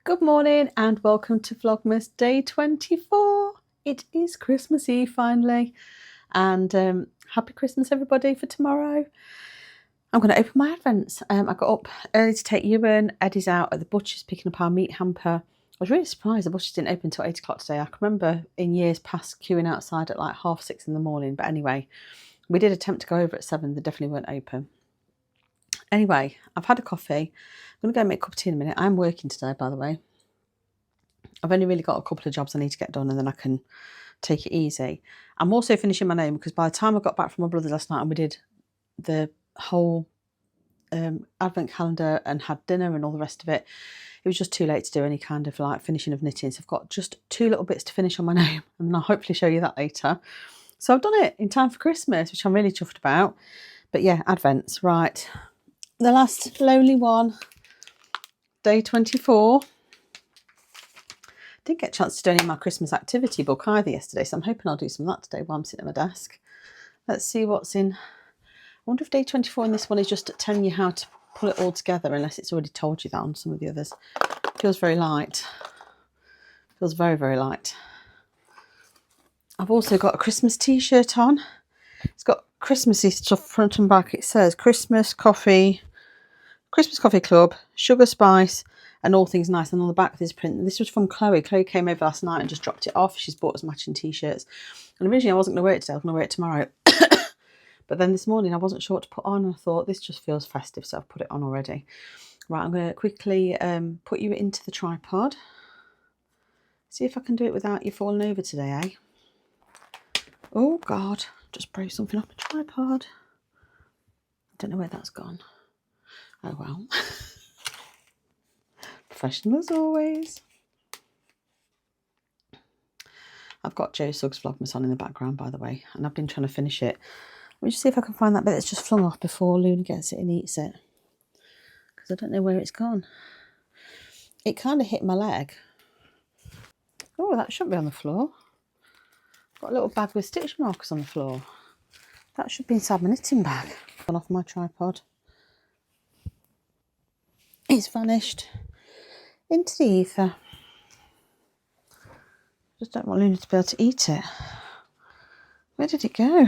Good morning and welcome to Vlogmas day 24. It is Christmas Eve finally, and happy Christmas everybody for tomorrow. I'm going to open my advents. I got up early to take Ewan. Eddie's out at the butcher's picking up our meat hamper. I was really surprised the butcher's didn't open until 8 o'clock today. I can remember in years past queuing outside at like 6:30 in the morning, but anyway, we did attempt to go over at 7. They definitely weren't open. Anyway, I've had a coffee. I'm going to go make a cup of tea in a minute. I'm working today, by the way. I've only really got a couple of jobs I need to get done and then I can take it easy. I'm also finishing my name because by the time I got back from my brother's last night and we did the whole advent calendar and had dinner and all the rest of it, it was just too late to do any kind of like finishing of knitting. So I've got just 2 little bits to finish on my name and I'll hopefully show you that later. So I've done it in time for Christmas, which I'm really chuffed about. But yeah, advents, right. The last lonely one, day 24. Didn't get a chance to do any of my Christmas activity book either yesterday, so I'm hoping I'll do some of that today while I'm sitting at my desk. Let's see what's in. I wonder if day 24 in this one is just telling you how to pull it all together, unless it's already told you that on some of the others. It feels very light. It feels very, very light. I've also got a Christmas t-shirt on. It's got Christmassy stuff front and back. It says Christmas Coffee Club, Sugar Spice, and all things nice. And on the back of this print, this was from Chloe. Chloe came over last night and just dropped it off. She's bought us matching t-shirts. And originally I wasn't going to wear it today, I was going to wear it tomorrow. But then this morning I wasn't sure what to put on and I thought this just feels festive, so I've put it on already. Right, I'm going to quickly put you into the tripod. See if I can do it without you falling over today, eh? Oh God, just broke something off the tripod. I don't know where that's gone. Oh well. Professional as always. I've got Joe Suggs Vlogmas on in the background, by the way, and I've been trying to finish it. Let me just see if I can find that bit that's just flung off before Luna gets it and eats it, because I don't know where it's gone. It kind of hit my leg. Oh, that shouldn't be on the floor. Got a little bag with stitch markers on the floor. That should be inside my knitting bag. Gone off my tripod. It's vanished into the ether. Just don't want Luna to be able to eat it. Where did it go?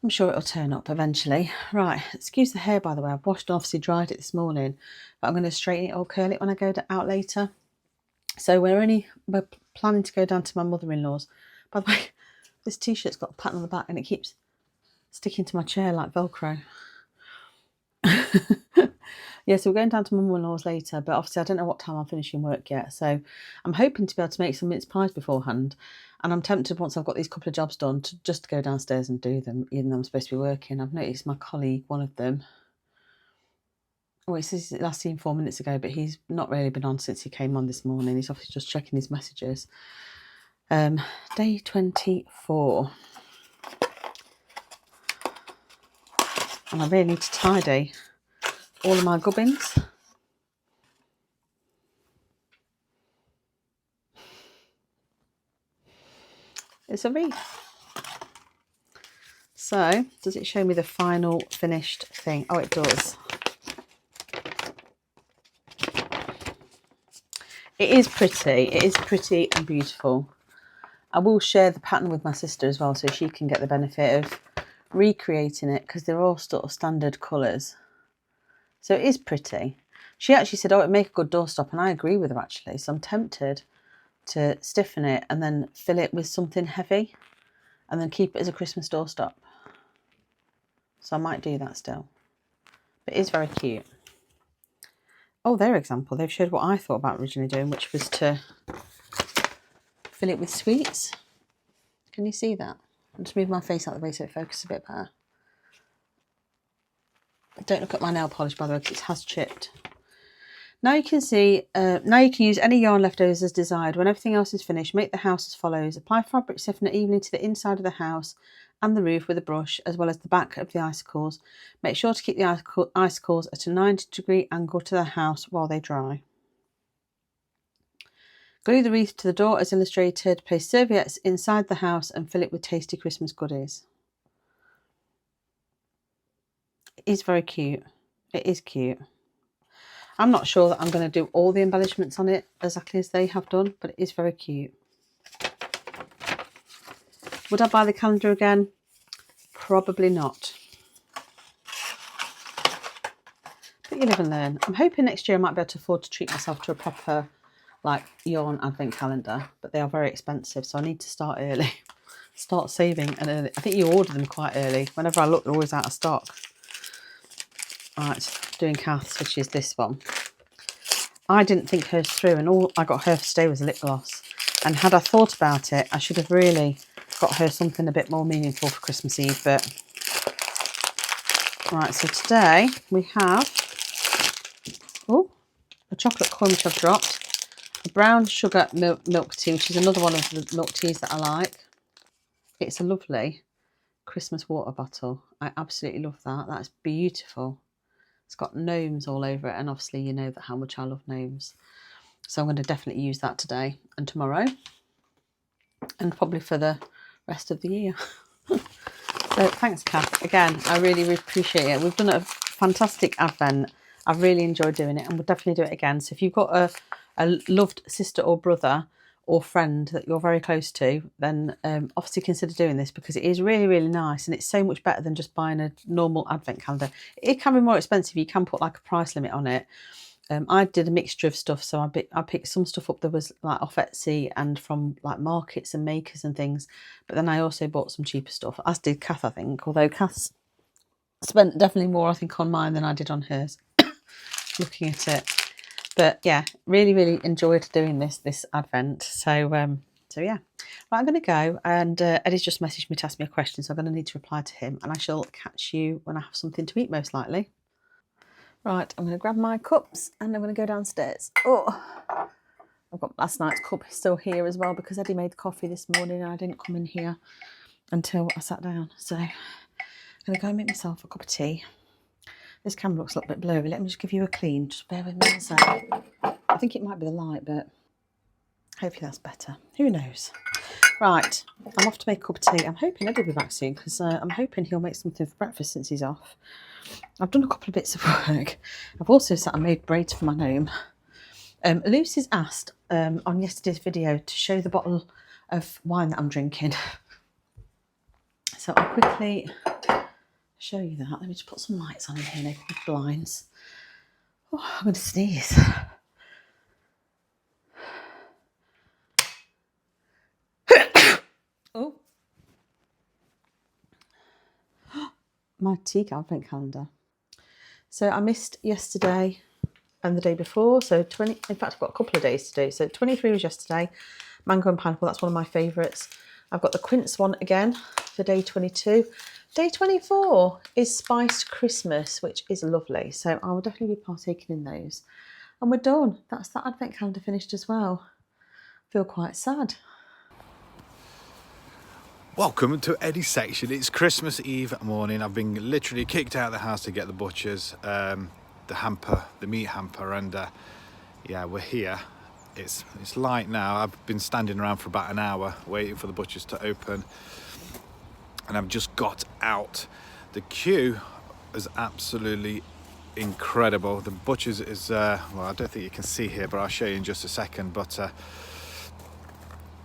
I'm sure it'll turn up eventually. Right, excuse the hair, by the way. I've washed and obviously dried it this morning, but I'm going to straighten it or curl it when I go out later. So we're planning to go down to my mother-in-law's. By the way, this t-shirt's got a pattern on the back and it keeps sticking to my chair like Velcro. Yeah, so we're going down to my mother-in-law's later, but obviously I don't know what time I'm finishing work yet. So I'm hoping to be able to make some mince pies beforehand. And I'm tempted, once I've got these couple of jobs done, to just go downstairs and do them, even though I'm supposed to be working. I've noticed my colleague, one of them, oh, it says last seen 4 minutes ago, but he's not really been on since he came on this morning. He's obviously just checking his messages. Day 24. And I really need to tidy all of my gubbins. It's a wreath. So, does it show me the final finished thing? Oh, it does. It is pretty. It is pretty and beautiful. I will share the pattern with my sister as well, so she can get the benefit of recreating it, because they're all sort of standard colours. So it is pretty. She actually said, oh, it'd make a good doorstop, and I agree with her actually. So I'm tempted to stiffen it and then fill it with something heavy and then keep it as a Christmas doorstop. So I might do that still. But it is very cute. Oh, their example. They've showed what I thought about originally doing, which was to fill it with sweets. Can you see that? I'll just move my face out of the way so it focuses a bit better. Don't look at my nail polish, by the way, because it has chipped. Now you can see, now you can use any yarn leftovers as desired. When everything else is finished, make the house as follows. Apply fabric softener evenly to the inside of the house and the roof with a brush, as well as the back of the icicles. Make sure to keep the icicles at a 90-degree angle to the house while they dry. Glue the wreath to the door as illustrated. Place serviettes inside the house and fill it with tasty Christmas goodies. It is very cute. It is cute. I'm not sure that I'm going to do all the embellishments on it exactly as they have done, but it is very cute. Would I buy the calendar again? Probably not. But you live and learn. I'm hoping next year I might be able to afford to treat myself to a proper like yarn advent calendar, but they are very expensive, so I need to start early. Start saving and early. I think you order them quite early. Whenever I look, they're always out of stock. Right, doing Cath's, which is this one. I didn't think hers through, and all I got her for today was a lip gloss. And had I thought about it, I should have really got her something a bit more meaningful for Christmas Eve. But right, so today we have a chocolate coin which I've dropped, a brown sugar milk tea, which is another one of the milk teas that I like. It's a lovely Christmas water bottle. I absolutely love that. That's beautiful. It's got gnomes all over it, and obviously you know that how much I love gnomes. So I'm going to definitely use that today and tomorrow, and probably for the rest of the year. So thanks, Kath. Again, I really appreciate it. We've done a fantastic advent. I've really enjoyed doing it, and we'll definitely do it again. So if you've got a loved sister or brother or friend that you're very close to, then obviously consider doing this, because it is really, really nice, and it's so much better than just buying a normal advent calendar. It can be more expensive. You can put like a price limit on it. I did a mixture of stuff, so I picked some stuff up that was like off Etsy and from like markets and makers and things, but then I also bought some cheaper stuff, as did Kath, I think, although Kath spent definitely more, I think, on mine than I did on hers. Looking at it. But yeah, really, really enjoyed doing this advent. So yeah. Right, I'm going to go, and Eddie's just messaged me to ask me a question, so I'm going to need to reply to him, and I shall catch you when I have something to eat, most likely. Right, I'm going to grab my cups and I'm going to go downstairs. Oh, I've got last night's cup still here as well, because Eddie made the coffee this morning and I didn't come in here until I sat down. So I'm going to go and make myself a cup of tea. This camera looks a little bit blurry. Let me just give you a clean. Just bear with me a sec. I think it might be the light, but hopefully that's better. Who knows? Right, I'm off to make a cup of tea. I'm hoping Eddie will be back soon, because I'm hoping he'll make something for breakfast since he's off. I've done a couple of bits of work. I've also sat and made braids for my gnome. Lucy's asked on yesterday's video to show the bottle of wine that I'm drinking. So I'll quickly show you that. Let me just put some lights on in here and open the blinds. Oh, I'm going to sneeze. Oh. My tea advent calendar. So I missed yesterday and the day before. So in fact, I've got a couple of days to do. So 23 was yesterday. Mango and pineapple, that's one of my favourites. I've got the quince one again for day 22. Day 24 is spiced Christmas, which is lovely. So I will definitely be partaking in those. And we're done. That's that advent calendar finished as well. I feel quite sad. Welcome to Eddie's section. It's Christmas Eve morning. I've been literally kicked out of the house to get the butchers, the hamper, the meat hamper, and yeah, we're here. It's light now. I've been standing around for about an hour waiting for the butchers to open, and I've just got out. The queue is absolutely incredible. The butchers is well, I don't think you can see here, but I'll show you in just a second. But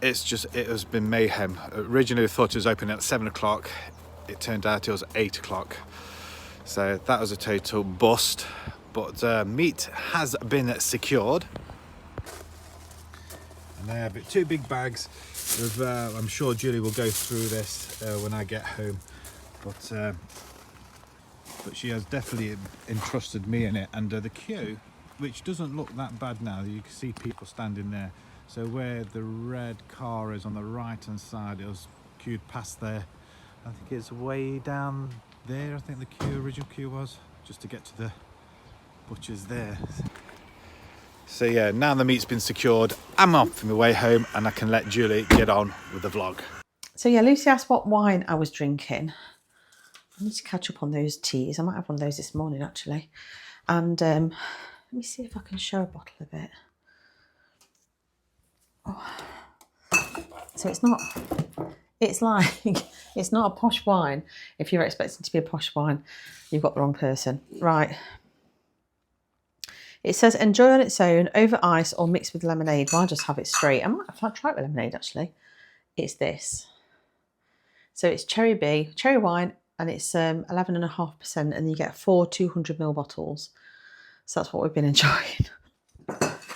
it has been mayhem. Originally I thought it was open at 7 o'clock. It turned out it was 8 o'clock. So that was a total bust. But meat has been secured. And I have 2 big bags. I'm sure Julie will go through this when I get home. But she has definitely entrusted me in it. And the queue, which doesn't look that bad now, you can see people standing there. So where the red car is on the right hand side, it was queued past there. I think it's way down there, I think the original queue was, just to get to the butcher's there. So yeah, now the meat's been secured, I'm off on my way home and I can let Julie get on with the vlog. So yeah, Lucy asked what wine I was drinking. I need to catch up on those teas. I might have one of those this morning actually. And let me see if I can show a bottle of it. Oh. So it's not a posh wine. If you're expecting to be a posh wine, you've got the wrong person. Right. It says enjoy on its own, over ice or mixed with lemonade. Well, I'll just have it straight. I might try it with lemonade actually. It's this. So it's cherry wine, and it's 11.5%, and you get 4 200ml bottles. So that's what we've been enjoying.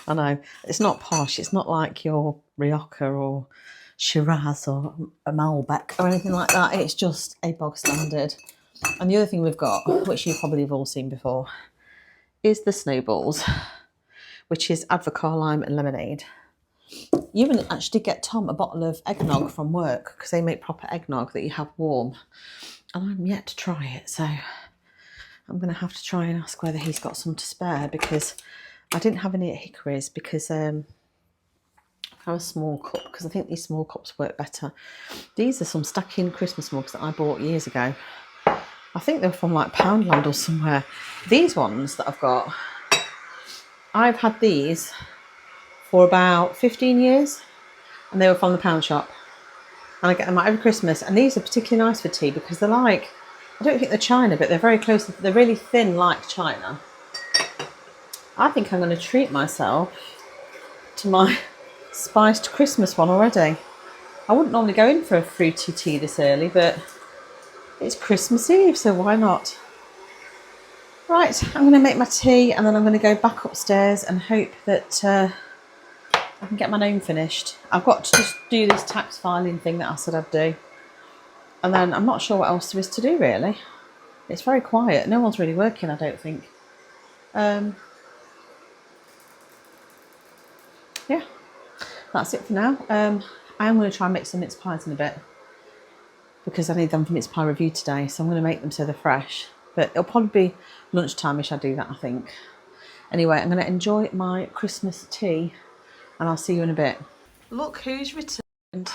I know, it's not posh. It's not like your Rioja or Shiraz or a Malbec or anything like that. It's just a bog standard. And the other thing we've got, which you probably have all seen before, is the snowballs, which is avocado, lime and lemonade. You even actually get Tom a bottle of eggnog from work, because they make proper eggnog that you have warm. And I'm yet to try it, so I'm going to have to try and ask whether he's got some to spare, because I didn't have any at Hickory's, because I have a small cup, because I think these small cups work better. These are some stacking Christmas mugs that I bought years ago. I think they're from like Poundland or somewhere. These ones that I've got, I've had these for about 15 years, and they were from the pound shop, and I get them out every Christmas. And these are particularly nice for tea, because they're like, I don't think they're china, but they're very close. They're really thin like china. I think I'm going to treat myself to my spiced Christmas one already. I wouldn't normally go in for a fruity tea this early, but it's Christmas Eve, so why not? Right, I'm going to make my tea, and then I'm going to go back upstairs and hope that I can get my gnome finished. I've got to just do this tax filing thing that I said I'd do. And then I'm not sure what else there is to do, really. It's very quiet. No one's really working, I don't think. Yeah, that's it for now. I am going to try and make some mince pies in a bit, because I need them for mince pie review today. So I'm going to make them so they're fresh. But it'll probably be lunchtime-ish I do that, I think. Anyway, I'm going to enjoy my Christmas tea, and I'll see you in a bit. Look who's returned.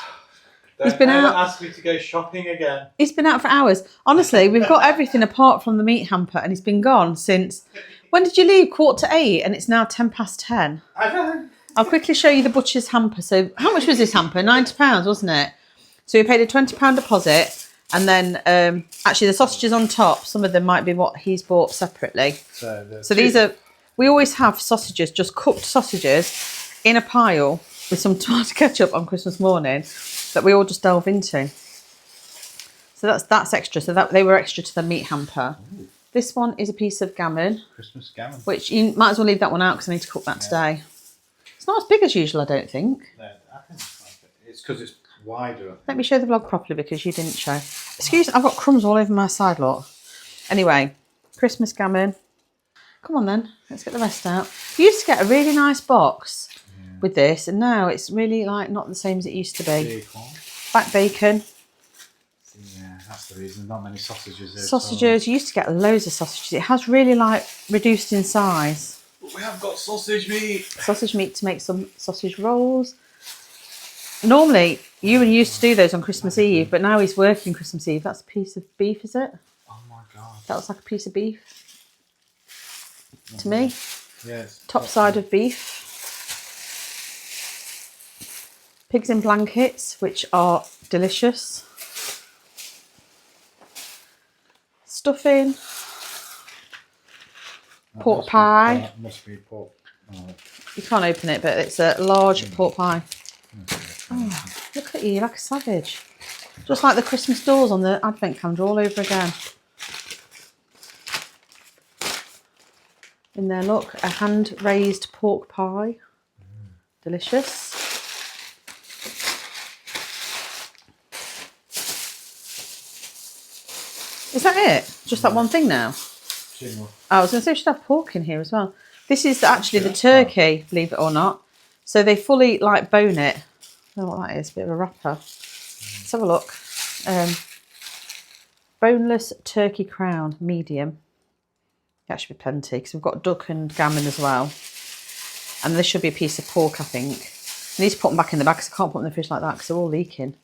He's been out. Asked me to go shopping again. He's been out for hours. Honestly, we've got everything apart from the meat hamper, and he's been gone since... When did you leave? 7:45, and it's now 10:10. I know. I'll quickly show you the butcher's hamper. So how much was this hamper? £90, wasn't it? So we paid a £20 deposit, and then actually the sausages on top, some of them might be what he's bought separately. So these are... We always have sausages, just cooked sausages, in a pile with some tomato ketchup on Christmas morning that we all just delve into. So that's extra. So that they were extra to the meat hamper. Ooh. This one is a piece of gammon. Christmas gammon. Which you might as well leave that one out, because I need to cook that today. It's not as big as usual, I don't think. No, I think it's because it's wider. Let me show the vlog properly, because you didn't show. Excuse me, I've got crumbs all over my side, look. Anyway, Christmas gammon. Come on then, let's get the rest out. You used to get a really nice box with this, and now it's really like not the same as it used to be. Back bacon. Yeah, that's the reason. Not many sausages. Sausages. You used to get loads of sausages. It has really like reduced in size. But we have got sausage meat. Sausage meat to make some sausage rolls. Normally, Ewan used to do those on Christmas Eve, but now he's working Christmas Eve. That's a piece of beef, is it? Oh my God. That looks like a piece of beef. To me. Yes. Top side of beef. Pigs in blankets, which are delicious. Stuffing. Pork pie. That must be pork. Oh. You can't open it, but it's a large pork pie. Oh, look at you, like a savage. Just like the Christmas doors on the advent calendar all over again. In there, look, a hand-raised pork pie. Delicious. Is that it? Just that one thing now? I was going to say we should have pork in here as well. This is actually the turkey, believe it or not. So they fully like bone it. I don't know what that is, a bit of a wrapper. Let's have a look. Boneless turkey crown, medium. That should be plenty, because we've got duck and gammon as well. And this should be a piece of pork, I think. I need to put them back in the bag, because I can't put them in the fridge like that, because they're all leaking.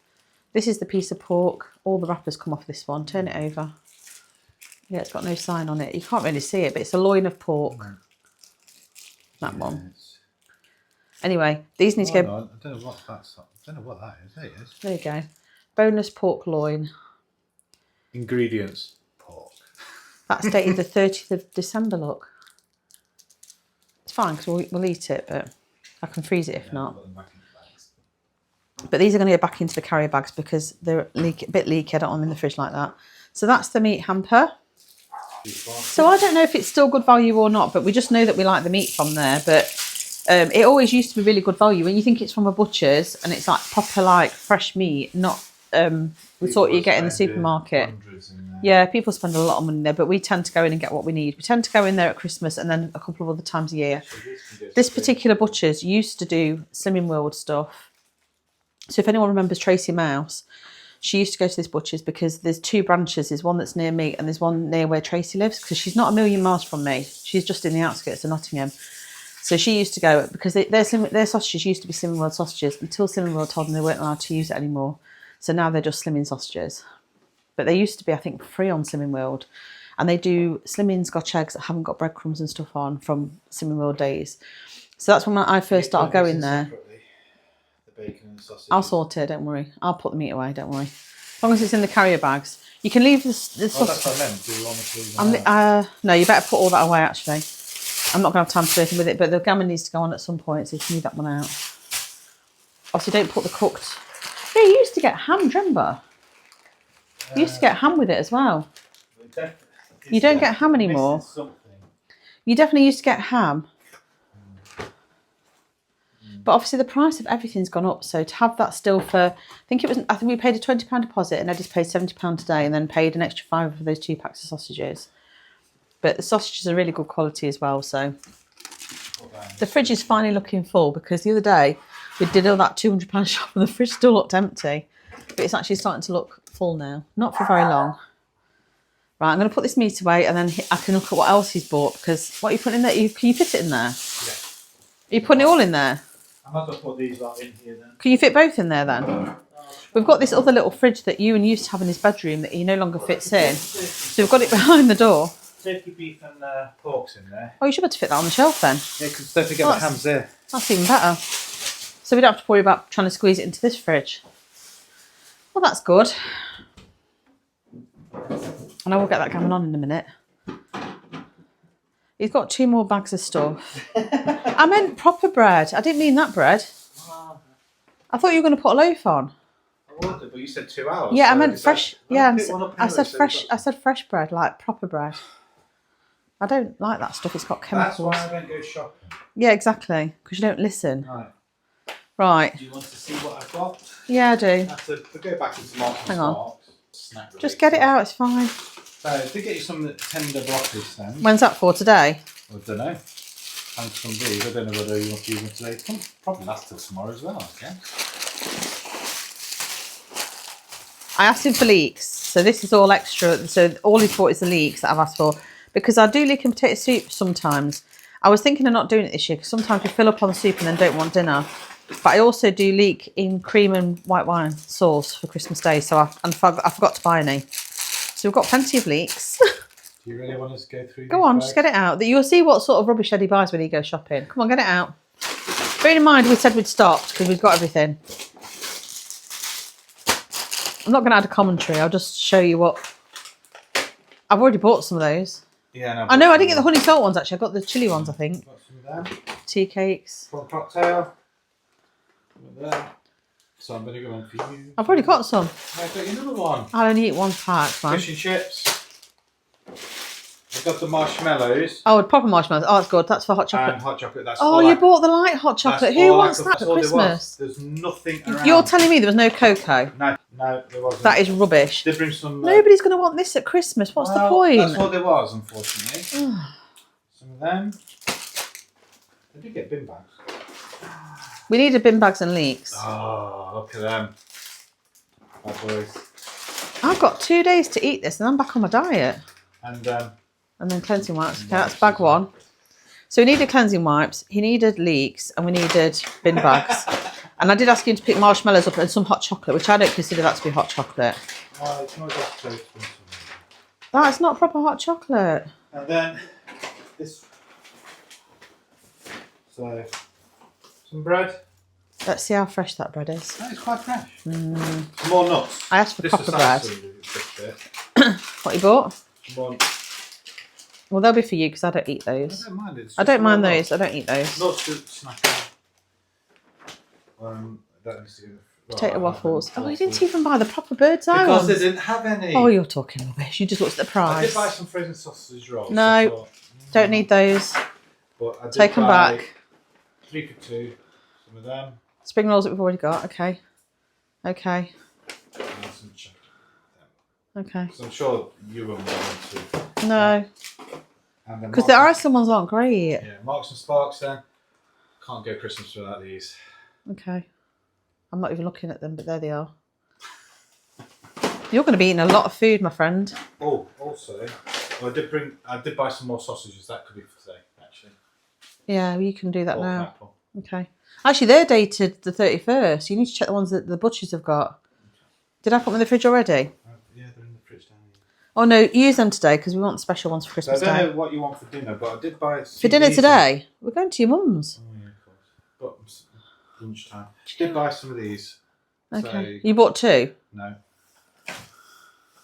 This is the piece of pork. All the wrappers come off this one. Turn it over. Yeah, it's got no sign on it. You can't really see it, but it's a loin of pork. That one. Anyway, these need to go... I don't know what that's... I don't know what that is. There it is. There you go. Boneless pork loin. Ingredients. Pork. That's dated the 30th of December, look. It's fine because we'll eat it, but I can freeze it if not. Put them back into bags. But these are going to go back into the carrier bags because they're a bit leaky. I don't want them in the fridge like that. So that's the meat hamper. So I don't know if it's still good value or not, but we just know that we like the meat from there. But it always used to be really good value. When you think it's from a butcher's and it's like proper like fresh meat, not the sort you get in the supermarket. Yeah, people spend a lot of money there, but we tend to go in and get what we need. We tend to go in there at Christmas and then a couple of other times a year. This particular butcher's used to do Slimming World stuff. So if anyone remembers Tracy Mouse, she used to go to this butcher's because there's two branches. There's one that's near me and there's one near where Tracy lives because she's not a million miles from me. She's just in the outskirts of Nottingham. So she used to go because their sausages used to be Slimming World sausages until Slimming World told them they weren't allowed to use it anymore. So now they're just Slimming sausages. But they used to be, I think, free on Slimming World. And they do Slimming Scotch eggs that haven't got breadcrumbs and stuff on from Slimming World days. So that's when I first started going there. The bacon and the sausage. I'll sort it, don't worry. I'll put the meat away, don't worry. As long as it's in the carrier bags. You can leave this Oh, sausage. that's what I meant. Do you want me to leave them No, you better put all that away, actually. I'm not going to have time to do anything with it, but the gammon needs to go on at some point, so you can leave that one out. Obviously, don't put the cooked... Yeah, you used to get ham, do you remember? You used to get ham with it as well. You don't get ham anymore. You definitely used to get ham. But obviously the price of everything's gone up. So to have that still for, I think we paid a £20 deposit and I just paid £70 today and then paid an extra £5 for those 2 packs of sausages. But the sausages are really good quality as well. So the fridge is finally looking full because the other day we did all that £200 shop and the fridge still looked empty. But it's actually starting to look full now. Not for very long. Right, I'm going to put this meat away and then I can look at what else he's bought because what are you putting in there? Can you fit it in there? Yeah. Are you putting it all in there? I might as well put these lot in here then. Can you fit both in there then? We've got this other little fridge that Ewan used to have in his bedroom that he no longer fits in. So we've got it behind the door. Turkey, beef and pork's in there. Oh, you should be able to fit that on the shelf then. Yeah, because don't forget the ham's there. That's even better. So we don't have to worry about trying to squeeze it into this fridge. Well, that's good. And I will get that gammon on in a minute. He's got 2 more bags of stuff. I meant proper bread. I didn't mean that bread. I thought you were going to put a loaf on. I would, but you said 2 hours. Yeah, so I meant fresh. Yeah, I said so fresh. I said fresh bread, like proper bread. I don't like that stuff. It's got chemicals. That's why I don't go shopping. Yeah, exactly. Because you don't listen. Right. Right. Do you want to see what I've got? Yeah, I do. I have to go back into Marks and Hang on. Snack Just get it out. It's fine. So I did get you some tender broccoli stems. When's that for? Today? I don't know. And some these. I don't know whether you want to use them today. Come, probably last till tomorrow as well, I guess. I asked him for leeks, so this is all extra. So all he's bought is the leeks that I've asked for because I do leek and potato soup sometimes. I was thinking of not doing it this year because sometimes we fill up on soup and then don't want dinner. But I also do leek in cream and white wine sauce for Christmas Day, so I forgot to buy any. So we've got plenty of leeks. Do you really want us to go through? Go on, just get it out. You'll see what sort of rubbish Eddie buys when he goes shopping. Come on, get it out. Bearing in mind we said we'd stopped because we've got everything. I'm not going to add a commentary. I'll just show you what... I've already bought some of those. Yeah, no, I know, I didn't get the honey salt ones actually. I got the chilli ones, I think. Got some of them. Tea cakes. Prawn cocktail. Some of them. So I'm going to go on for you. I've already got some. I've got another one. I'll only eat 1 pack, man. Fish and chips. I've got the marshmallows. Oh, proper marshmallows. Oh, that's good. That's for hot chocolate. And hot chocolate. That's Oh, all you I- bought the light hot chocolate. that's Who all wants I- that that's for all there was. Christmas? There's nothing around. You're telling me there was no cocoa? No, there wasn't. That is rubbish. Did bring some. Nobody's going to want this at Christmas. What's the point? That's what there was, unfortunately. Some of them. I did get bin bags. We needed bin bags and leeks. Oh, look at them. Bad boys. I've got 2 days to eat this and I'm back on my diet. And then cleansing wipes. Okay, that's bag 1. So we needed cleansing wipes, he needed leeks, and we needed bin bags. And I did ask him to pick marshmallows up and some hot chocolate, which I don't consider that to be hot chocolate. it's not just toast. That's not proper hot chocolate. And then this. So some bread. Let's see how fresh that bread is. That is quite fresh. More nuts. I asked for This proper is bread. absolutely bit. What you bought? One. Well, they'll be for you because I don't eat those. I don't mind it. I don't mind those. I don't eat those. Lots of snacking. That is Potato waffles. Oh, you didn't even buy the proper bird's eye because ones. they didn't have any. Oh, you're talking rubbish. You just looked at the price. I did buy some frozen sausage rolls. No, thought, don't need those. But I did Take them back. 3 for 2. Some of them. Spring rolls that we've already got. Okay. Okay. And some chocolate. Okay. So I'm sure you won't want to. No. Because the Iceland ones aren't great. Yeah, Marks and Sparks then. Can't go Christmas without these. Okay. I'm not even looking at them, but there they are. You're going to be eating a lot of food, my friend. Oh, also, well, I did buy some more sausages. That could be for today, actually. Yeah, you can do that Pork now. apple. Okay. Actually, they're dated the 31st. You need to check the ones that the butchers have got. Did I put them in the fridge already? Yeah, they're in the fridge down here. Oh, no, use them today because we want special ones for Christmas So I don't Day. know what you want for dinner, but I did buy... For dinner today? We're going to your mum's. Oh, yeah, of course. But lunchtime. Did buy some of these. Okay. So, You bought 2? no.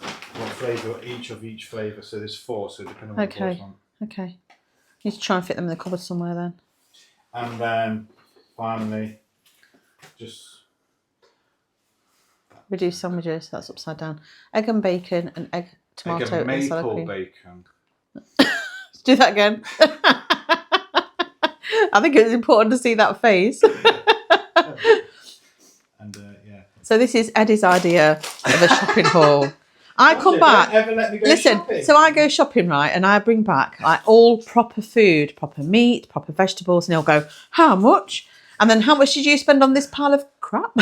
What flavour? Each flavour. So there's 4, so depending on what Okay. goes on. Okay. Need to try and fit them in the cupboard somewhere then. And then, finally, just... Reduced sandwiches, that's upside down. Egg and bacon and egg tomato Egg and and salad maple cream. bacon. Let's do that again. I think it's important to see that face. And yeah. So this is Eddie's idea of a shopping haul. I come back. Don't ever let me go Listen, shopping. so I go shopping, right, and I bring back like all proper food, proper meat, proper vegetables, and he'll go, how much? And then how much did you spend on this pile of crap?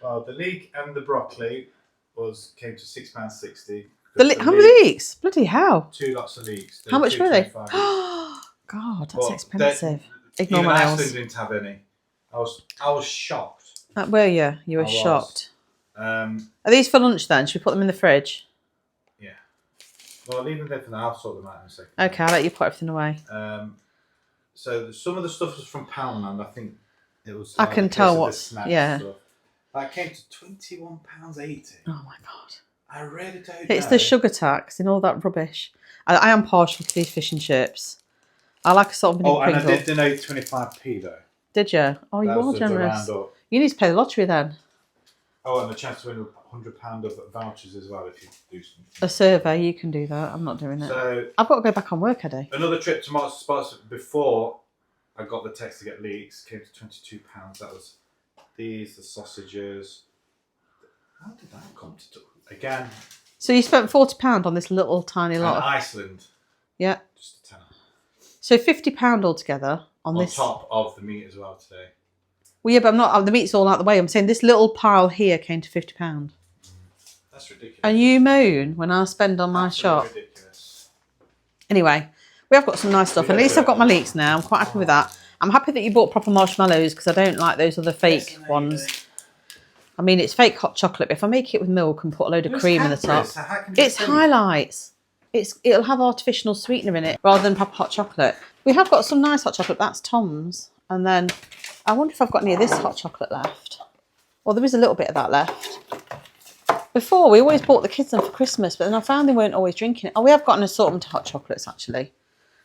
Well, the leek and the broccoli came to £6.60. How many leeks? Bloody hell. 2 lots of leeks. How much were they? £2.25 each. God, that's But expensive. Ignore Even my Iceland nails. didn't have any. I was shocked. Were you? You were I was. shocked. Are Are these for lunch then? Should we put them in the fridge? Yeah. Well, I'll leave them there for now. I'll sort them out in a second. Okay, I'll let you put everything away. So some of the stuff was from Poundland. I think it was. I like can the case tell of the what's... snack Yeah. stuff. That came to £21.80. Oh my God. I really don't It's know. the sugar tax and all that rubbish. I am partial to these fish and chips. I like a salt and vinegar Oh, and I Pringle. did donate 25p though. Did you? Oh, you That are was the generous. round up. You need to pay the lottery then. Oh, and the chance to win £100 of vouchers as well if you do something. A survey, you can do that. I'm not doing it. So I've got to go back on work, Eddie. another trip to Marks and Sparks before I got the text to get leeks came to £22. That was the sausages. How did that come to again? So you spent £40 on this little tiny And lot. Iceland. Yeah. Just a tenner. So £50 altogether on this. top of the meat as well today. Well, yeah, but I'm not. The meat's all out the way. I'm saying this little pile here came to £50. That's ridiculous. And you moan when I spend on my Absolutely shop. ridiculous. Anyway, we have got some nice stuff. At least I've got my leeks now. I'm quite happy with that. I'm happy that you bought proper marshmallows because I don't like those other fake ones. I mean, it's fake hot chocolate. But if I make it with milk and put a load of cream in the top, it's highlights. It'll have artificial sweetener in it rather than proper hot chocolate. We have got some nice hot chocolate. That's Tom's. And then I wonder if I've got any of this hot chocolate left. Well, there is a little bit of that left. Before, we always bought the kids them for Christmas, but then I found they weren't always drinking it. Oh, we have got an assortment of hot chocolates, actually.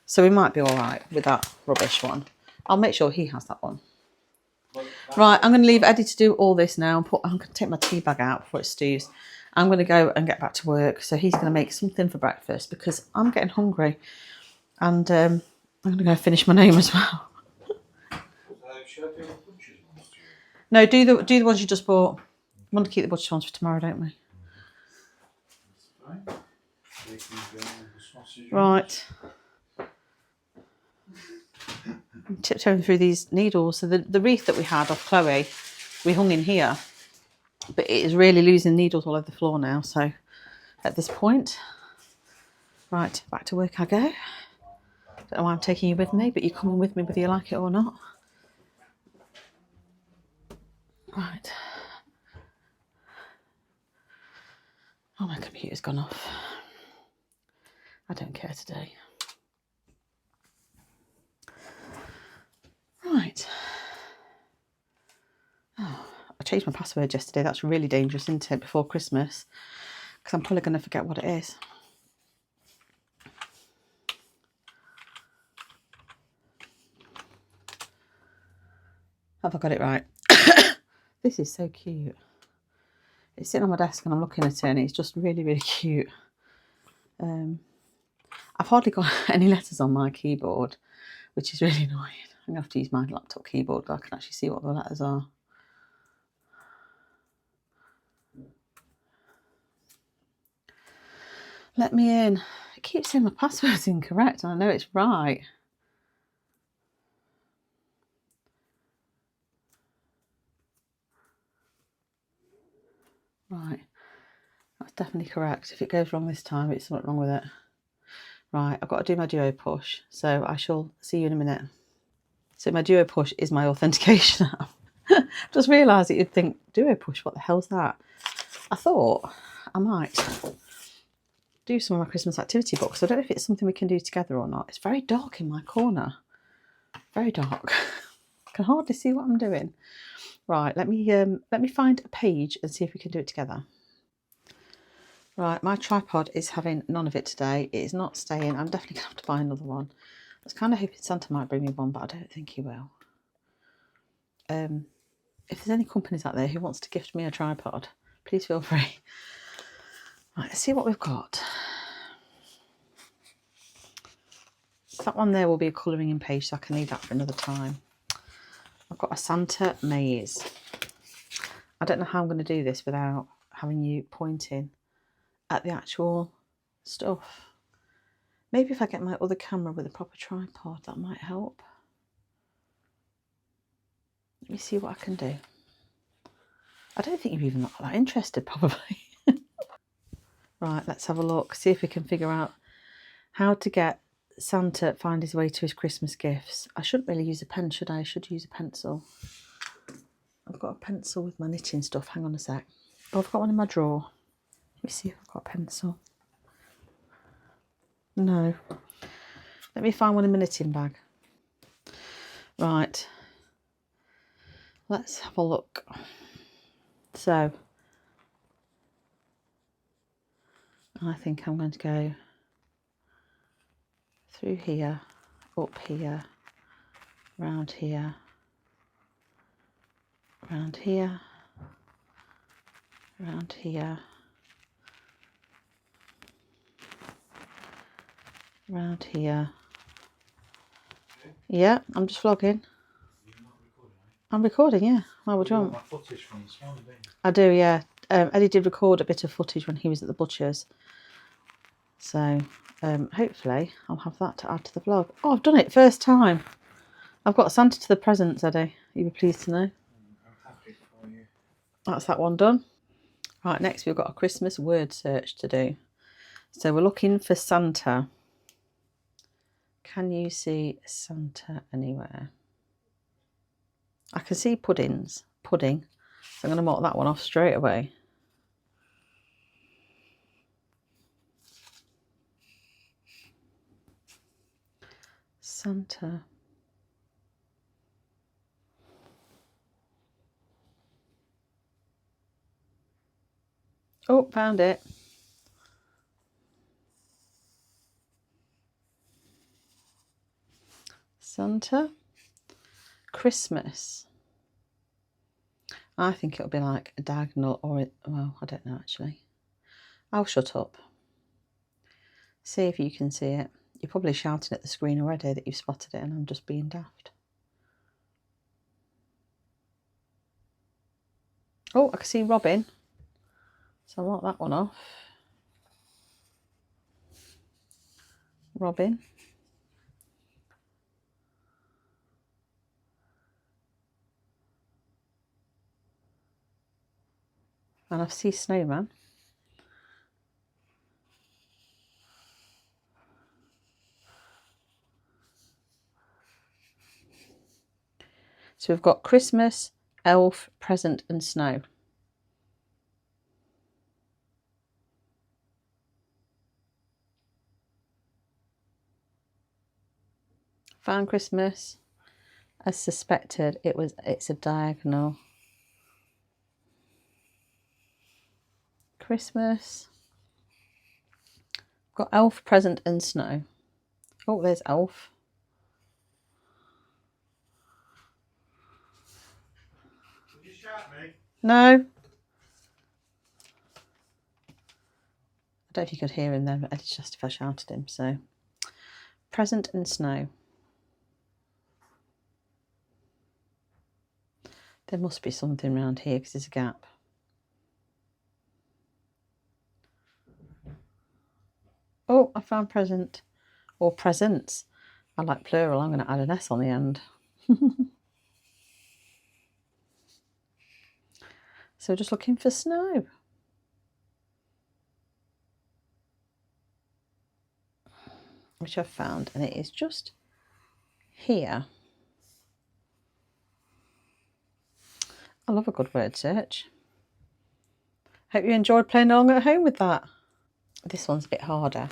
So we might be all right with that rubbish one. I'll make sure he has that one. Right, I'm going to leave Eddie to do all this now. I'm going to take my tea bag out before it stews. I'm going to go and get back to work. So he's going to make something for breakfast because I'm getting hungry. And I'm going to go finish my name as well. No, do the ones you just bought. We want to keep the butcher ones for tomorrow, don't we? Right. I'm tiptoeing through these needles. So the wreath that we had off Chloe, we hung in here. But it is really losing needles all over the floor now. So at this point, right, back to work I go. Don't know why I'm taking you with me, but you're coming with me whether you like it or not. Right. Oh, my computer's gone off. I don't care today. Right. Oh, I changed my password yesterday. That's really dangerous, isn't it, before Christmas? Because I'm probably going to forget what it is. Have I got it right? This is so cute. It's sitting on my desk and I'm looking at it and it's just really, really cute. I've hardly got any letters on my keyboard, which is really annoying. I'm going to have to use my laptop keyboard, but I can actually see what the letters are. Let me in. It keeps saying my password's incorrect and I know it's right. Right, that's definitely correct. If it goes wrong this time, it's something wrong with it. Right, I've got to do my duo push, so I shall see you in a minute. So my duo push is my authentication app. Just realised that you'd think, duo push, what the hell's that? I thought I might do some of my Christmas activity books. I don't know if it's something we can do together or not. It's very dark in my corner. Very dark. I can hardly see what I'm doing. Right, let me find a page and see if we can do it together. Right, my tripod is having none of it today. It is not staying. I'm definitely going to have to buy another one. I was kind of hoping Santa might bring me one, but I don't think he will. If there's any companies out there who wants to gift me a tripod, please feel free. Right, let's see what we've got. That one there will be a colouring in page, so I can leave that for another time. I've got a Santa maze. I don't know how I'm going to do this without having you pointing at the actual stuff. Maybe if I get my other camera with a proper tripod, that might help. Let me see what I can do. I don't think you're even not that interested, probably. Right, let's have a look, see if we can figure out how to get Santa find his way to his Christmas gifts. I shouldn't really use a pen, should I? I should use a pencil. I've got a pencil with my knitting stuff. Hang on a sec. Oh, I've got one in my drawer. Let me see if I've got a pencil. No. Let me find one in my knitting bag. Right. Let's have a look. So, I think I'm going to go through here, up here, round here, round here, round here, round here. Yeah, I'm just vlogging. I'm recording, yeah. Why would you want? My footage from this morning, don't you? I do, yeah. Eddie did record a bit of footage when he was at the butcher's. So, hopefully, I'll have that to add to the vlog. Oh, I've done it, first time. I've got Santa to the presents, Eddie. You'll be pleased to know. I'm happy for you. That's that one done. Right, next we've got a Christmas word search to do. So we're looking for Santa. Can you see Santa anywhere? I can see pudding. So I'm going to mark that one off straight away. Santa. Oh, found it. Santa. Christmas. I think it'll be like a diagonal or, well, I don't know actually. I'll shut up. See if you can see it. You're probably shouting at the screen already that you've spotted it and I'm just being daft. Oh, I can see Robin. So I'll mark that one off. Robin. And I see Snowman. So we've got Christmas, elf, present and snow. Found Christmas. As suspected, it's a diagonal. Christmas. Got elf, present and snow. Oh, there's elf. No? I don't know if you could hear him then, but it's just if I shouted him. So, present and snow. There must be something around here because there's a gap. Oh, I found present. Or presents. I like plural. I'm going to add an S on the end. So just looking for snow. Which I've found, and it is just here. I love a good word search. Hope you enjoyed playing along at home with that. This one's a bit harder.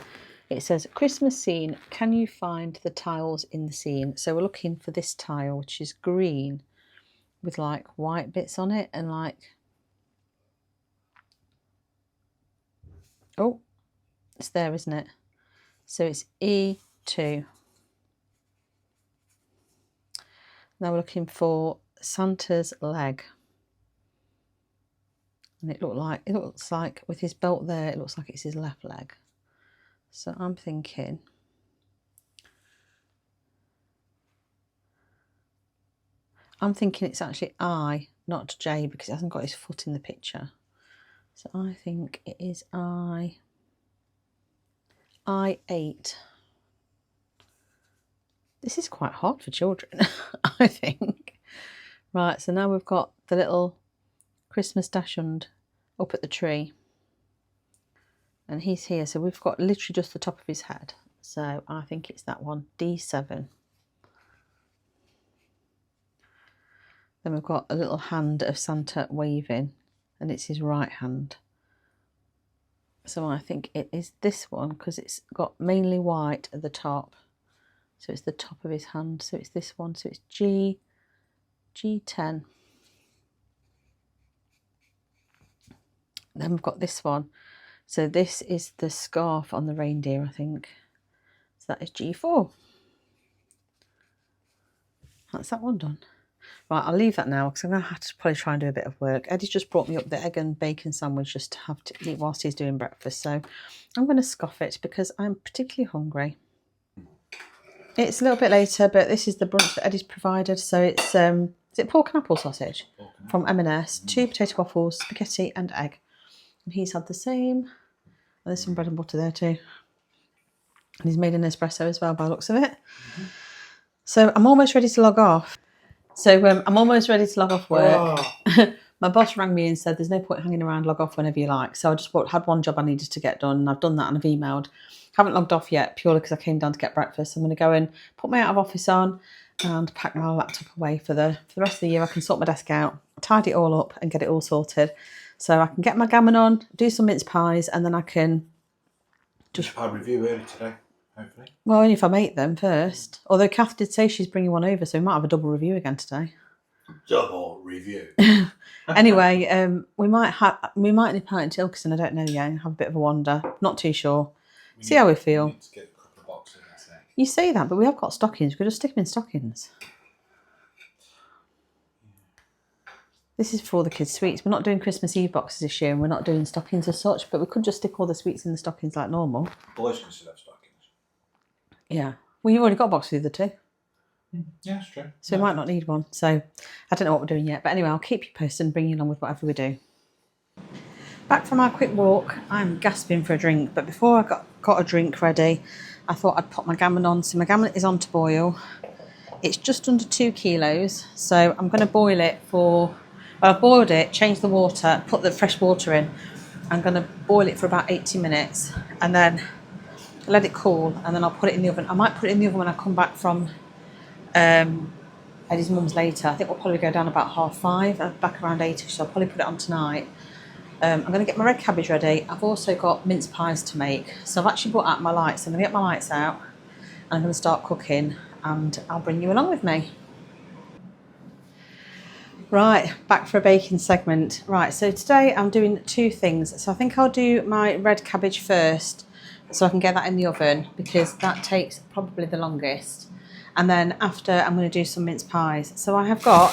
It says, Christmas scene, can you find the tiles in the scene? So we're looking for this tile, which is green with like white bits on it and like, oh, it's there, isn't it? So it's E2. Now we're looking for Santa's leg. And it looks like with his belt there, it looks like it's his left leg. So I'm thinking it's actually I, not J, because it hasn't got his foot in the picture. So I think it is I8. This is quite hard for children, I think. Right, so now we've got the little Christmas dachshund up at the tree. And he's here, so we've got literally just the top of his head. So I think it's that one, D7. Then we've got a little hand of Santa waving, and it's his right hand. So I think it is this one, because it's got mainly white at the top. So it's the top of his hand, so it's this one, so it's G10. Then we've got this one. So this is the scarf on the reindeer, I think. So that is G4. That's that one done. Right, I'll leave that now because I'm going to have to probably try and do a bit of work. Eddie's just brought me up the egg and bacon sandwich just to have to eat whilst he's doing breakfast. So I'm going to scoff it because I'm particularly hungry. It's a little bit later, but this is the brunch that Eddie's provided. So it's, is it pork and apple sausage from M&S, 2 potato waffles, spaghetti and egg. And he's had the same. And there's some bread and butter there too. And he's made an espresso as well by the looks of it. So I'm almost ready to log off. I'm almost ready to log off work. Oh. My boss rang me and said there's no point hanging around, log off whenever you like. So I just had one job I needed to get done and I've done that and I've emailed. Haven't logged off yet purely because I came down to get breakfast. I'm going to go and put my out of office on and pack my laptop away for the rest of the year. I can sort my desk out, tidy it all up and get it all sorted. So I can get my gammon on, do some mince pies, and then I can just pie review early today, hopefully. Well, only if I make them first. Although Kath did say she's bringing one over, so we might have a double review again today. Double review. Anyway, we might nip out into Ilkeston, I don't know yet, and have a bit of a wander. Not too sure. See how we feel. We need to get a couple of boxes, I say. You say that, but we have got stockings. We could just stick them in stockings. This is for all the kids' sweets. We're not doing Christmas Eve boxes this year and we're not doing stockings as such, but we could just stick all the sweets in the stockings like normal. Boys can still have stockings. Yeah. Well, you've already got a box with the other two. Yeah, that's true. So we might not need one. So I don't know what we're doing yet. But anyway, I'll keep you posted and bring you along with whatever we do. Back from our quick walk, I'm gasping for a drink. But before I got a drink ready, I thought I'd pop my gammon on. So my gammon is on to boil. It's just under 2 kilos. So I'm going to boil it for... Well, I've boiled it, changed the water, put the fresh water in. I'm going to boil it for about 80 minutes and then let it cool and then I'll put it in the oven. I might put it in the oven when I come back from Eddie's mum's later. I think we'll probably go down about 5:30, back around 8ish, so I'll probably put it on tonight. I'm going to get my red cabbage ready. I've also got mince pies to make. So I've actually brought out my lights. I'm going to get my lights out and I'm going to start cooking and I'll bring you along with me. Right, back for a baking segment. Right, so today I'm doing 2 things. So I think I'll do my red cabbage first so I can get that in the oven because that takes probably the longest. And then after I'm going to do some mince pies. So I have got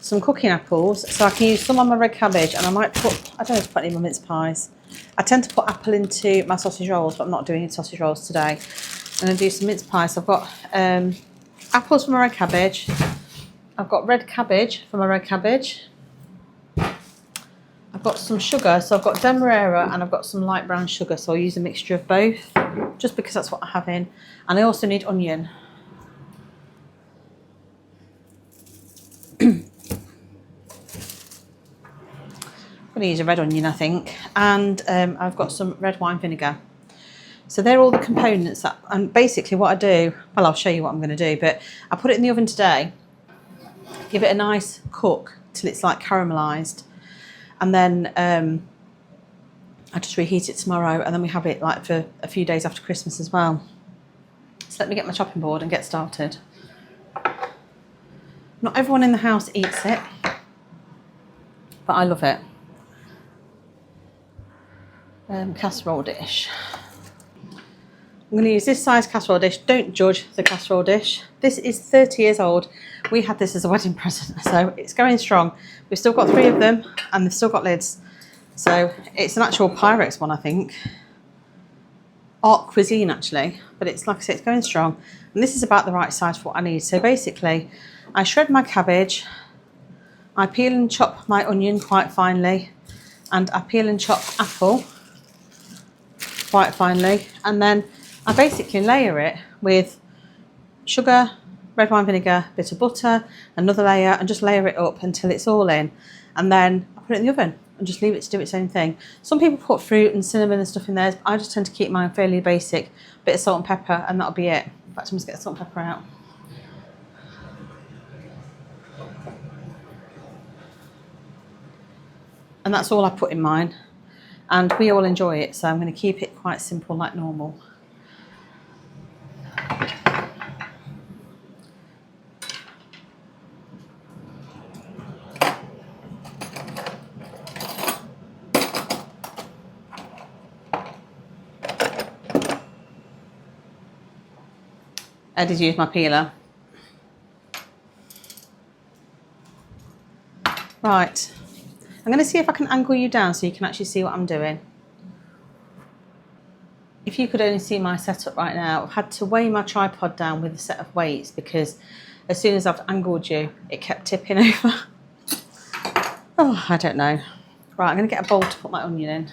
some cooking apples, so I can use some on my red cabbage, and I might put, I don't know if to put any in my mince pies. I tend to put apple into my sausage rolls, but I'm not doing sausage rolls today. I'm going to do some mince pies. So I've got apples for my red cabbage. I've got red cabbage for my red cabbage. I've got some sugar, so I've got demerara and I've got some light brown sugar, so I'll use a mixture of both, just because that's what I have in. And I also need onion. I'm going to use a red onion, I think, and I've got some red wine vinegar. So they're all the components that, and basically what I do, well, I'll show you what I'm going to do, but I put it in the oven today, give it a nice cook till it's like caramelised, and then I just reheat it tomorrow, and then we have it like for a few days after Christmas as well. So let me get my chopping board and get started. Not everyone in the house eats it, but I love it. Casserole dish. I'm going to use this size casserole dish. Don't judge the casserole dish. This is 30 years old. We had this as a wedding present, so it's going strong. We've still got 3 of them, and they've still got lids. So it's an actual Pyrex one, I think. Art cuisine, actually. But it's, like I said, it's going strong. And this is about the right size for what I need. So basically, I shred my cabbage. I peel and chop my onion quite finely. And I peel and chop apple quite finely, and then I basically layer it with sugar, red wine vinegar, bit of butter, another layer, and just layer it up until it's all in, and then I put it in the oven and just leave it to do its own thing. Some people put fruit and cinnamon and stuff in theirs, but I just tend to keep mine fairly basic, bit of salt and pepper, and that'll be it. In fact, I'm just get the salt and pepper out. And that's all I put in mine. And we all enjoy it, so I'm going to keep it quite simple like normal. I did use my peeler. Right. I'm going to see if I can angle you down so you can actually see what I'm doing. If you could only see my setup right now, I've had to weigh my tripod down with a set of weights because as soon as I've angled you, it kept tipping over. Oh, I don't know. Right, I'm going to get a bowl to put my onion in.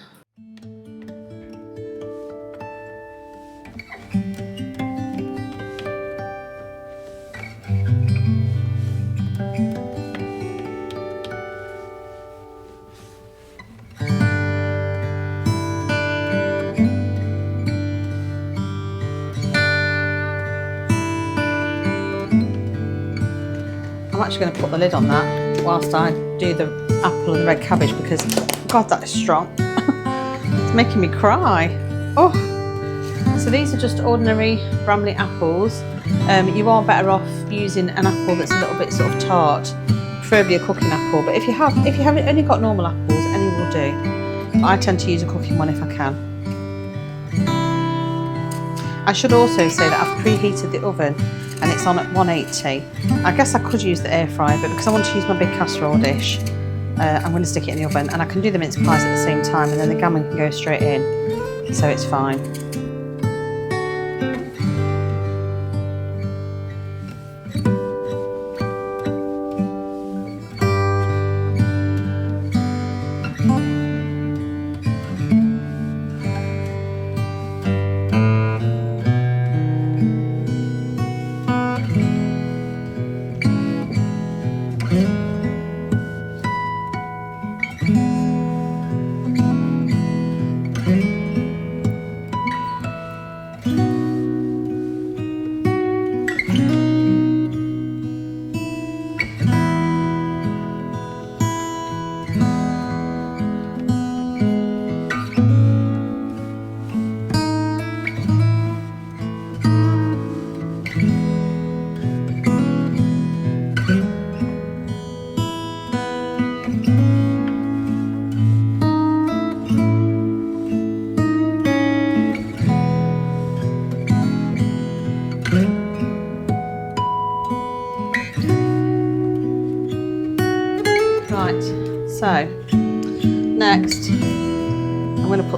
I'm actually going to put the lid on that whilst I do the apple and the red cabbage because, God, that is strong. It's making me cry. Oh, so these are just ordinary Bramley apples. You are better off using an apple that's a little bit sort of tart, preferably a cooking apple. But if you haven't only got normal apples, any will do. But I tend to use a cooking one if I can. I should also say that I've preheated the oven and it's on at 180. I guess I could use the air fryer, but because I want to use my big casserole dish, I'm going to stick it in the oven, and I can do the mince pies at the same time, and then the gammon can go straight in, so it's fine.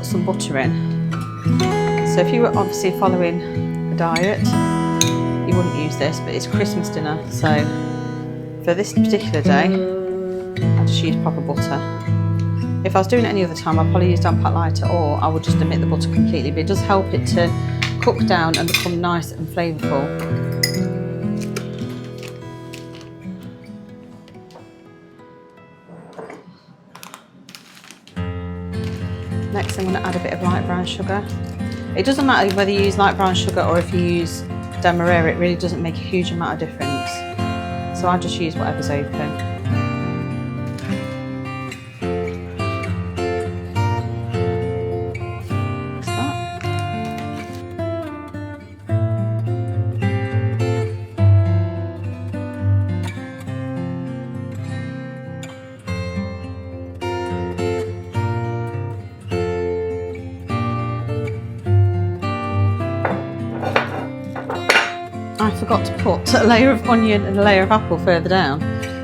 put some butter in. So if you were obviously following a diet, you wouldn't use this, but it's Christmas dinner, so for this particular day, I just use proper butter. If I was doing it any other time, I'd probably use Dampak lighter, or I would just omit the butter completely, but it does help it to cook down and become nice and flavourful. Next, I'm going to add a bit of light brown sugar. It doesn't matter whether you use light brown sugar or if you use demerara, it really doesn't make a huge amount of difference. So I just use whatever's open. I forgot to put a layer of onion and a layer of apple further down,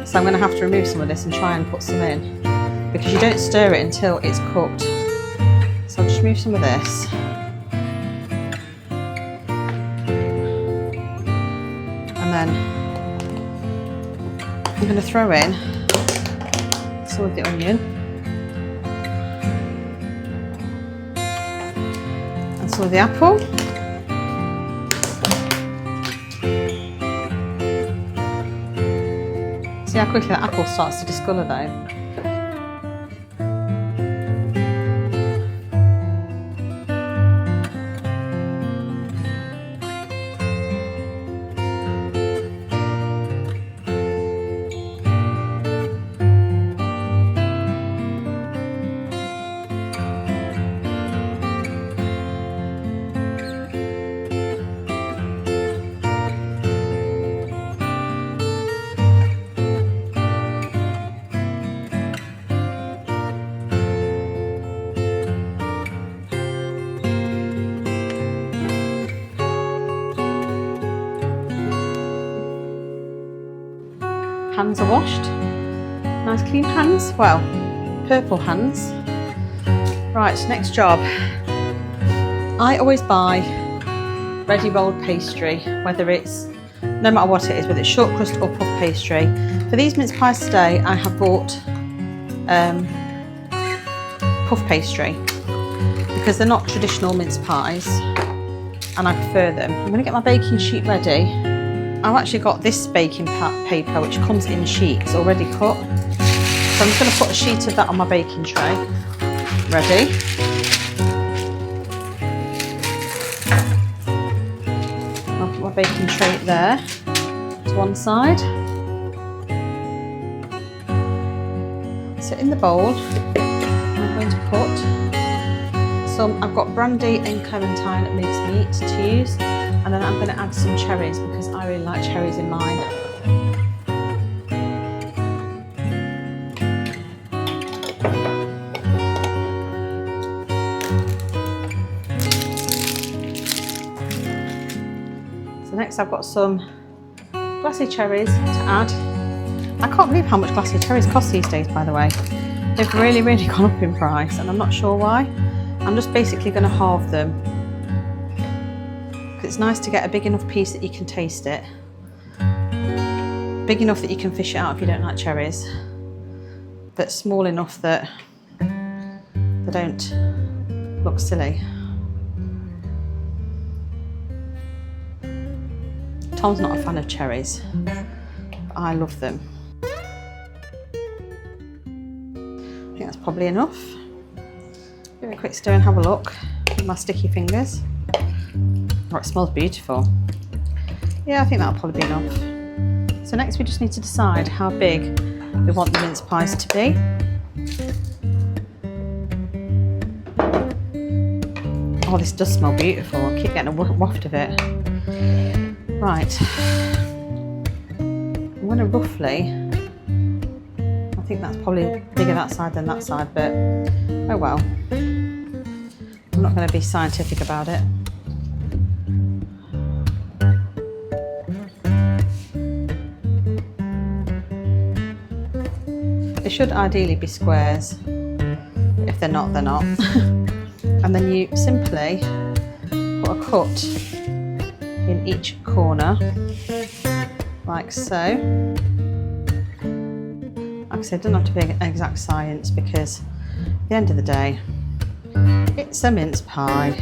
so I'm going to have to remove some of this and try and put some in, because you don't stir it until it's cooked. So I'll just remove some of this. And then I'm going to throw in some of the onion and some of the apple. See how quickly that apple starts to discolour though. Hands are washed. Nice clean hands. Well, purple hands. Right, next job. I always buy ready rolled pastry, whether it's, no matter what it is, whether it's short crust or puff pastry. For these mince pies today, I have bought puff pastry because they're not traditional mince pies and I prefer them. I'm going to get my baking sheet ready. I've actually got this baking paper which comes in sheets already cut. So I'm just going to put a sheet of that on my baking tray. Ready. I'll put my baking tray there to one side. So in the bowl, I'm going to put some, I've got brandy and clementine mince meat to use. And then I'm going to add some cherries because I really like cherries in mine. So next I've got some glassy cherries to add. I can't believe how much glassy cherries cost these days, by the way. They've really, really gone up in price and I'm not sure why. I'm just basically going to halve them. It's nice to get a big enough piece that you can taste it. Big enough that you can fish it out if you don't like cherries, but small enough that they don't look silly. Tom's not a fan of cherries, but I love them. I think that's probably enough. Give it a quick stir and have a look with my sticky fingers. Oh, it smells beautiful. Yeah, I think that'll probably be enough. So next we just need to decide how big we want the mince pies to be. Oh, this does smell beautiful. I keep getting a waft of it. Right. I'm going to roughly, I think that's probably bigger that side than that side, but oh well. I'm not going to be scientific about it. They should ideally be squares. If they're not, they're not. And then you simply put a cut in each corner, like so. Like I said, it doesn't have to be an exact science because at the end of the day, it's a mince pie.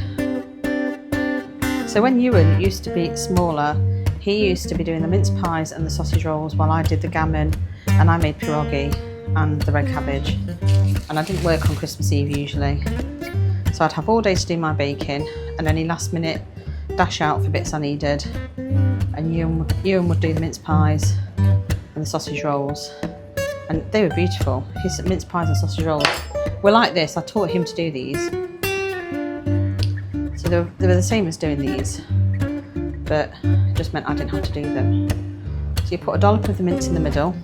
So when Ewan used to be smaller, he used to be doing the mince pies and the sausage rolls while I did the gammon, and I made pierogi and the red cabbage. And I didn't work on Christmas Eve usually. So I'd have all day to do my baking and only last minute dash out for bits I needed. And Ewan would do the mince pies and the sausage rolls. And they were beautiful. His mince pies and sausage rolls were like this. I taught him to do these. So they were the same as doing these, but it just meant I didn't have to do them. So you put a dollop of the mince in the middle,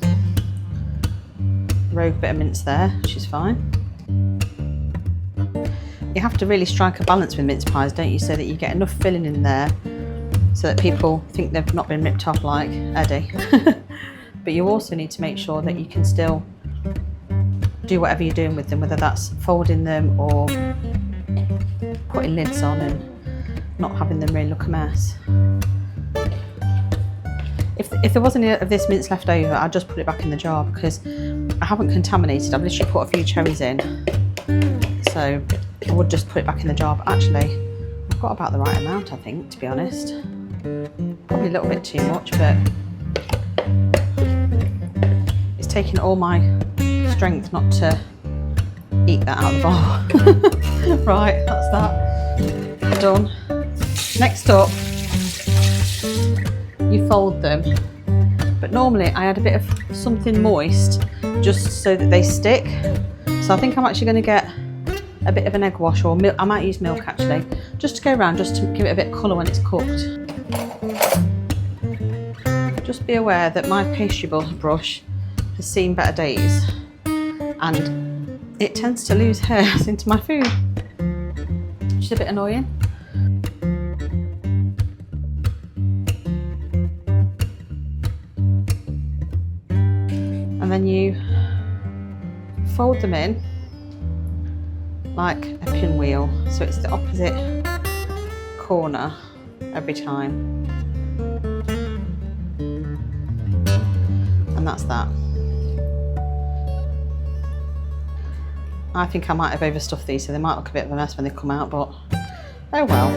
rogue bit of mince there, which is fine. You have to really strike a balance with mince pies, don't you, so that you get enough filling in there so that people think they've not been ripped off like Eddie. But you also need to make sure that you can still do whatever you're doing with them, whether that's folding them or putting lids on and not having them really look a mess. If there wasn't any of this mince left over, I'd just put it back in the jar because I haven't contaminated. I've literally put a few cherries in, so I would just put it back in the jar. But actually, I've got about the right amount, I think, to be honest. Probably a little bit too much, but it's taking all my strength not to eat that out of the bowl. Right, that's that. Done. Next up, you fold them. But normally I add a bit of something moist just so that they stick. So I think I'm actually going to get a bit of an egg wash or milk. I might use milk actually, just to go around, just to give it a bit of colour when it's cooked. Just be aware that my pastry brush has seen better days and it tends to lose hairs into my food, which is a bit annoying. And then you fold them in like a pinwheel, so it's the opposite corner every time. And that's that. I think I might have overstuffed these, so they might look a bit of a mess when they come out, but oh well.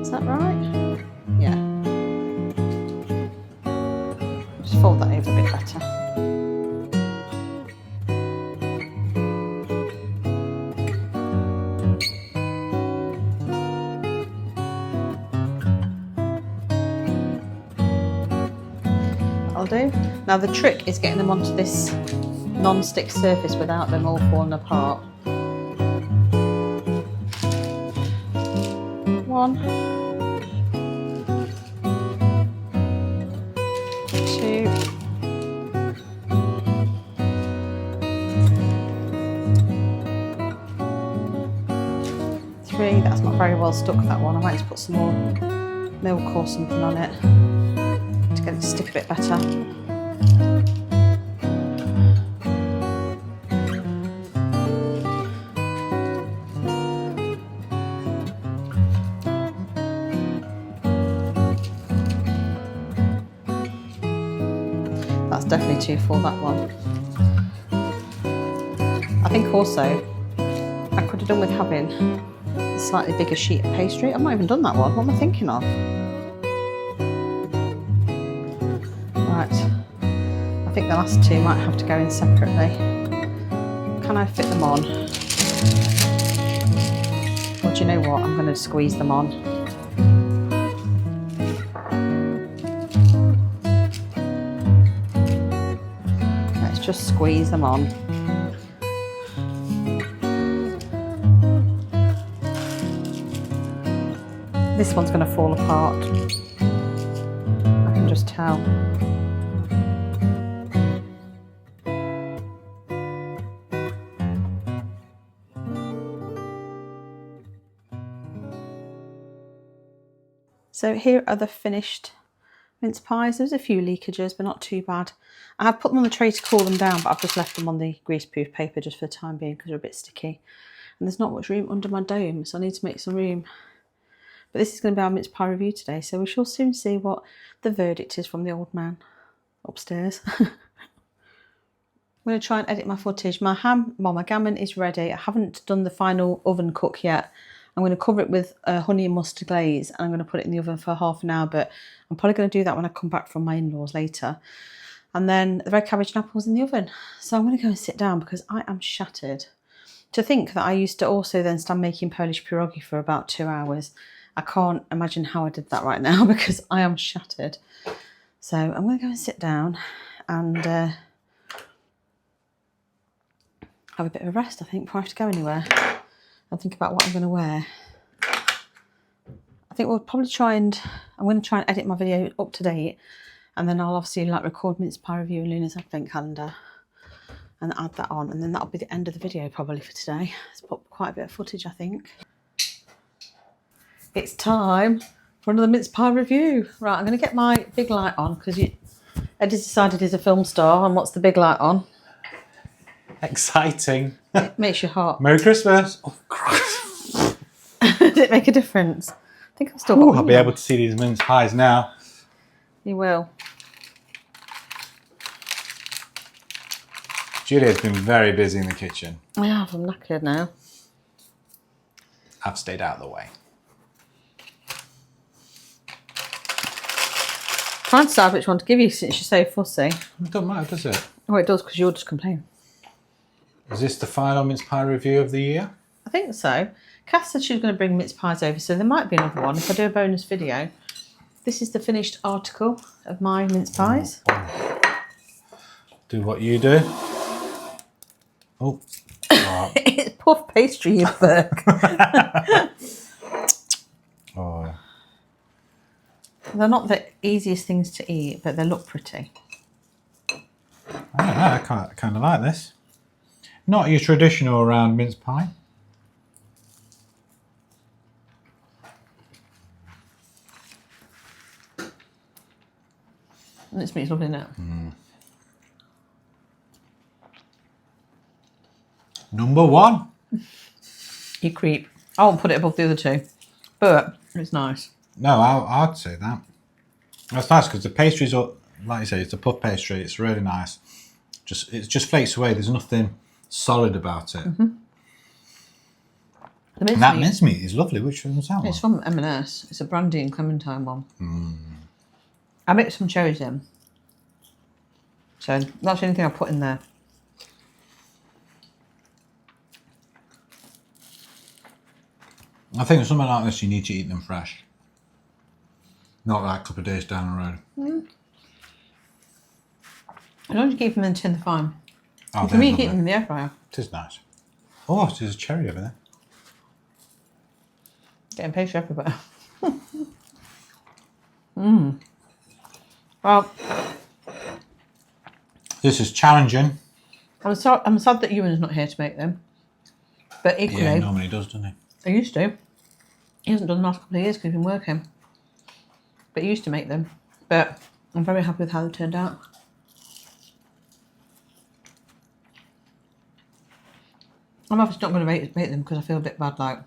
Is that right? Yeah. Just fold that over a bit better. Do. Now the trick is getting them onto this non-stick surface without them all falling apart. 1, 2, 3. That's not very well stuck, that one. I might just put some more milk or something on it to get it to stick a bit better. That's definitely too full, that one. I think also I could have done with having a slightly bigger sheet of pastry. I've not even done that one. What am I thinking of? Right, I think the last two might have to go in separately. Can I fit them on? Or do you know what? I'm going to squeeze them on. Let's just squeeze them on. This one's going to fall apart. I can just tell. So here are the finished mince pies. There's a few leakages, but not too bad. I have put them on the tray to cool them down, but I've just left them on the greaseproof paper just for the time being because they're a bit sticky. And there's not much room under my dome, so I need to make some room. But this is going to be our mince pie review today, so we shall soon see what the verdict is from the old man upstairs. I'm going to try and edit my footage. My gammon is ready. I haven't done the final oven cook yet. I'm going to cover it with honey and mustard glaze, and I'm going to put it in the oven for half an hour, but I'm probably going to do that when I come back from my in-laws later. And then the red cabbage and apples in the oven. So I'm going to go and sit down because I am shattered. To think that I used to also then stand making Polish pierogi for about 2 hours. I can't imagine how I did that right now because I am shattered. So I'm going to go and sit down and have a bit of a rest, I think, before I have to go anywhere. I'll think about what I'm going to wear. I think we'll probably I'm going to try and edit my video up to date, and then I'll obviously record mince pie review and Luna's advent calendar and add that on, and then that'll be the end of the video probably for today. It's put quite a bit of footage, I think. It's time for another mince pie review. Right, I'm going to get my big light on because Eddie's decided he's a film star, and what's the big light on? Exciting. It makes your heart. Merry Christmas. Oh, Christ. Did it make a difference? I think I've still got I'll be able to see these mince pies now. You will. Julia's been very busy in the kitchen. I have, I'm knackered now. I've stayed out of the way. Trying to decide which one to give you since you're so fussy. It doesn't matter, does it? Oh, it does, because you'll just complain. Is this the final mince pie review of the year? I think so. Cass said she was going to bring mince pies over, so there might be another one if I do a bonus video. This is the finished article of my mince pies. Do what you do. Oh. Oh. It's puff pastry, you berk. Oh. They're not the easiest things to eat, but they look pretty. I don't know, I kind of like this. Not your traditional round mince pie. Mince meat's lovely, isn't it? Number one. You creep. I won't put it above the other two, but it's nice. No, I'd say that. That's nice because the pastry's, like you say, it's a puff pastry. It's really nice. It just flakes away. There's nothing solid about it. Mm-hmm. And that mince meat is lovely. Which one's that one? It's from M&S. It's a brandy and clementine one. I mixed some cherries in. So that's the only thing I put in there. I think something like this, you need to eat them fresh. Not like a couple of days down the road. As long as you keep them in the tin, they're fine. Oh, For me, you keep them in the air fryer. It is nice. Oh, there's a cherry over there. Getting pastry everywhere. Well, this is challenging. I'm sad that Ewan's not here to make them. But equally, Yeah, he normally does, doesn't he? he used to. He hasn't done the last couple of years because he's been working. But he used to make them. But I'm very happy with how they turned out. I'm obviously not going to rate them because I feel a bit bad, like.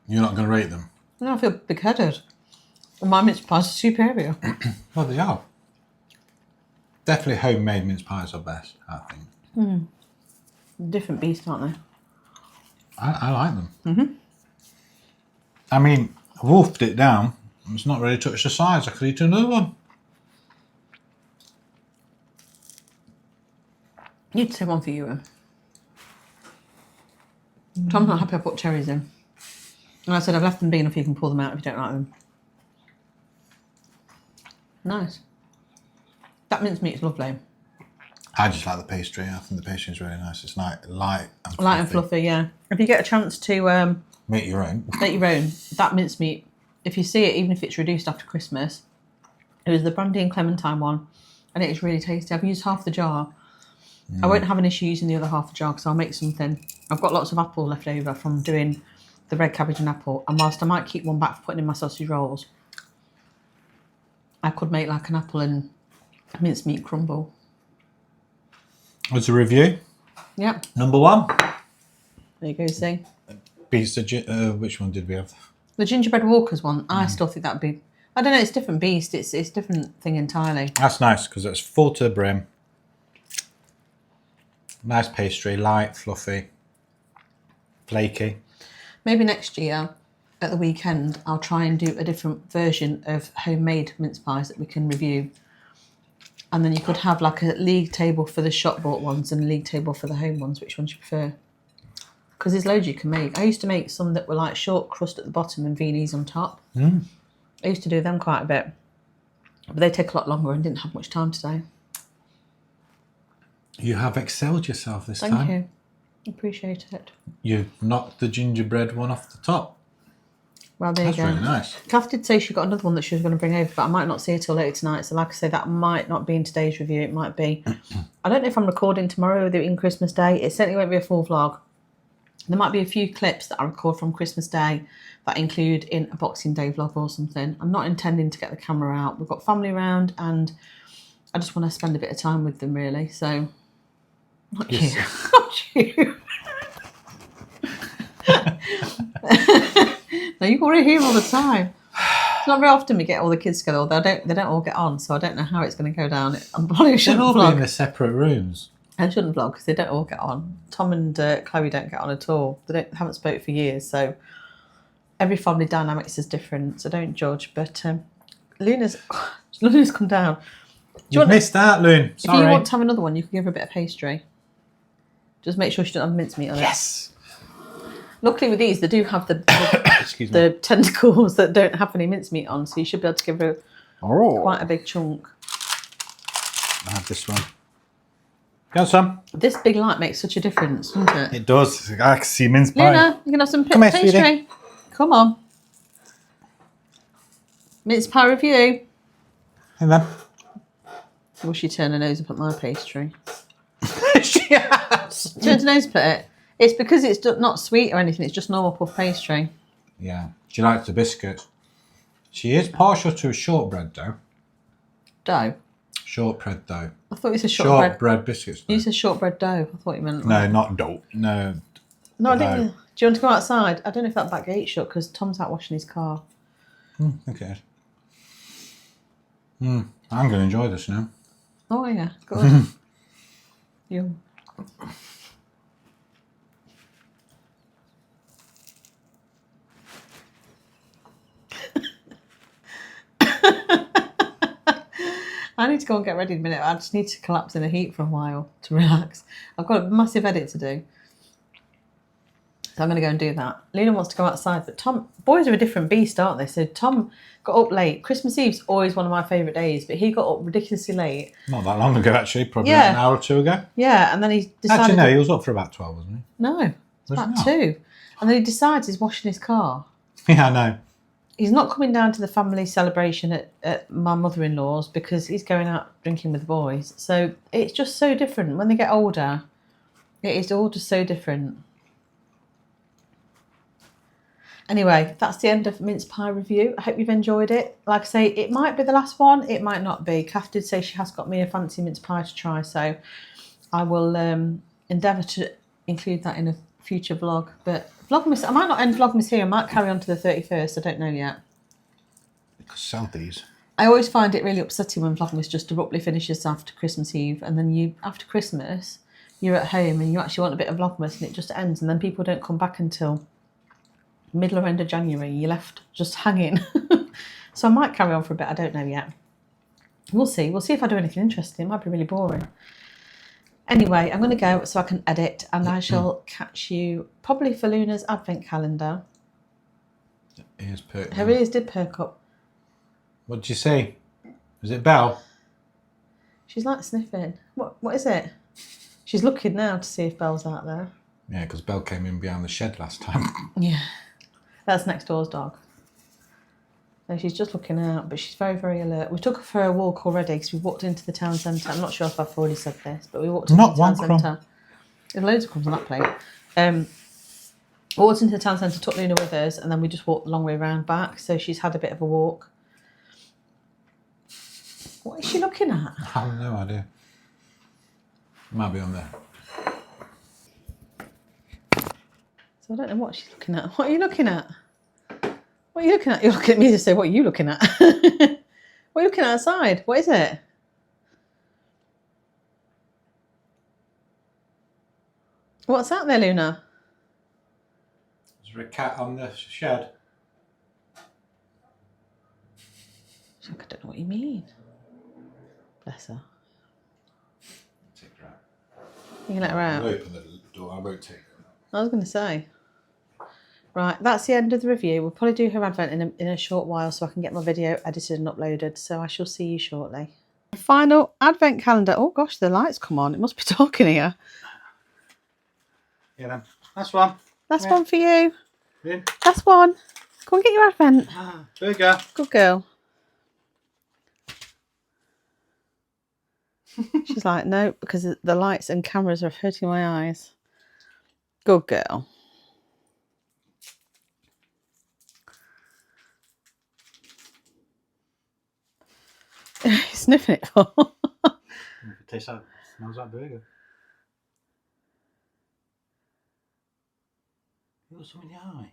You're not going to rate them? No, I feel big-headed. And my mince pies are superior. Well, they are. Definitely homemade mince pies are best, I think. Different beast, aren't they? I like them. I mean, I wolfed it down. It's not really touched the sides. I could eat another one. You'd say one for you. Tom's not happy I put cherries in. And I said I've left them big enough you can pull them out if you don't like them. Nice. That mince meat's lovely. I just like the pastry. I think the pastry is really nice. It's light and fluffy. Light and fluffy, yeah. If you get a chance to Make your own. make your own, that mincemeat, if you see it, even if it's reduced after Christmas, it was the brandy and clementine one, and it is really tasty. I've used half the jar. I won't have an issue using the other half the jar because I'll make something. I've got lots of apple left over from doing the red cabbage and apple, and whilst I might keep one back for putting in my sausage rolls, I could make like an apple and mincemeat crumble. As a review, Yeah. number 1. There you go, see. Beats the which one did we have? The gingerbread Walkers one, I still think that'd be... I don't know, it's different beast. It's a different thing entirely. That's nice because it's full to the brim. Nice pastry, light, fluffy, flaky. Maybe next year, at the weekend, I'll try and do a different version of homemade mince pies that we can review. And then you could have like a league table for the shop bought ones and a league table for the home ones. Which ones you prefer? Because there's loads you can make. I used to make some that were like short crust at the bottom and Viennese on top. I used to do them quite a bit. But they take a lot longer and didn't have much time today. You have excelled yourself this time. Thank you. Appreciate it. You knocked the gingerbread one off the top. Well, there you go. That's really nice. Kath did say she got another one that she was going to bring over, but I might not see it till later tonight. So like I say, that might not be in today's review. It might be. I don't know if I'm recording tomorrow or in Christmas Day. It certainly won't be a full vlog. There might be a few clips that I record from Christmas Day that include in a Boxing Day vlog or something. I'm not intending to get the camera out. We've got family around and I just want to spend a bit of time with them, really. So, not you. Not you. No, you already hear all the time. It's not very often we get all the kids together, although they don't all get on, so I don't know how it's going to go down. I'm probably shouldn't They'll all vlog. be in the separate rooms. I shouldn't vlog because they don't all get on. Tom and Chloe don't get on at all. They haven't spoke for years, so every family dynamics is different. So don't judge. But Luna's come down. You missed that, Loon. Sorry. If you want to have another one, you can give her a bit of pastry. Just make sure she don't have mincemeat on it. Yes. Luckily with these, they do have the tentacles that don't have any mincemeat on, so you should be able to give her quite a big chunk. I have this one. Got some? This big light makes such a difference, doesn't it? It does. I can see mince pie. Luna, you can have some Come here, pastry. sweetie. Come on. Mince pie review. And then. Will she turn her nose up at my pastry? She has. Turn her nose up at it. It's because it's not sweet or anything. It's just normal puff pastry. Yeah. She likes the biscuits. She is partial to a shortbread dough. Dough? Shortbread dough. I thought you said shortbread. Shortbread biscuits. You said shortbread dough. I thought you meant... No, not dough. No. No, I didn't. Do you want to go outside? I don't know if that back gate's shut because Tom's out washing his car. Okay. I'm going to enjoy this now. Oh, yeah. Good. You. I need to go and get ready in a minute. I just need to collapse in the heat for a while to relax. I've got a massive edit to do. So I'm going to go and do that. Lena wants to go outside, but boys are a different beast, aren't they? So Tom got up late. Christmas Eve's always one of my favourite days, but he got up ridiculously late. Not that long ago, actually. Probably an hour or two ago. Yeah, and then he decided... Actually, no, he was up for about 12, wasn't he? No, it's Was he about not? 2. And then he decides he's washing his car. Yeah, I know. He's not coming down to the family celebration at my mother-in-law's because he's going out drinking with the boys. So it's just so different. When they get older, it is all just so different. Anyway, that's the end of mince pie review. I hope you've enjoyed it. Like I say, it might be the last one. It might not be. Kath did say she has got me a fancy mince pie to try. So I will endeavour to include that in a future vlog. But Vlogmas, I might not end Vlogmas here. I might carry on to the 31st. I don't know yet. Because sell these. I always find it really upsetting when Vlogmas just abruptly finishes after Christmas Eve, and then after Christmas, you're at home and you actually want a bit of Vlogmas and it just ends, and then people don't come back until middle or end of January. You're left just hanging. So I might carry on for a bit. I don't know yet. We'll see. We'll see if I do anything interesting. It might be really boring. Anyway, I'm going to go so I can edit, and I shall catch you probably for Luna's advent calendar. Ears perked. Her ears did perk up. What did you say? Was it Belle? She's like sniffing. What is it? She's looking now to see if Belle's out there. Yeah, because Belle came in behind the shed last time. Yeah. That's next door's dog. So she's just looking out, but she's very, very alert. We took her for a walk already because we walked into the town centre. I'm not sure if I've already said this, but we walked into the town centre. There's loads of crumbs on that plate. We walked into the town centre, took Luna with us, and then we just walked the long way round back. So she's had a bit of a walk. What is she looking at? I have no idea. Might be on there. So I don't know what she's looking at. What are you looking at? What are you looking at? You're looking at me to say, what are you looking at? What are you looking at outside? What is it? What's that there, Luna? Is there a cat on the shed? She's like, I don't know what you mean. Bless her. Take her out. You can let her out. I'll open the door. I won't take her. I was going to say. Right, that's the end of the review. We'll probably do her advent in a short while so I can get my video edited and uploaded. So I shall see you shortly. Final advent calendar. Oh gosh, the lights come on. It must be dark in here. Yeah, then. That's one. That's one for you. In. That's one. Go and get your advent. Burger. Good girl. She's like, no, because the lights and cameras are hurting my eyes. Good girl. Sniffing it for. It tastes like, smells like burger. You got something in your eye.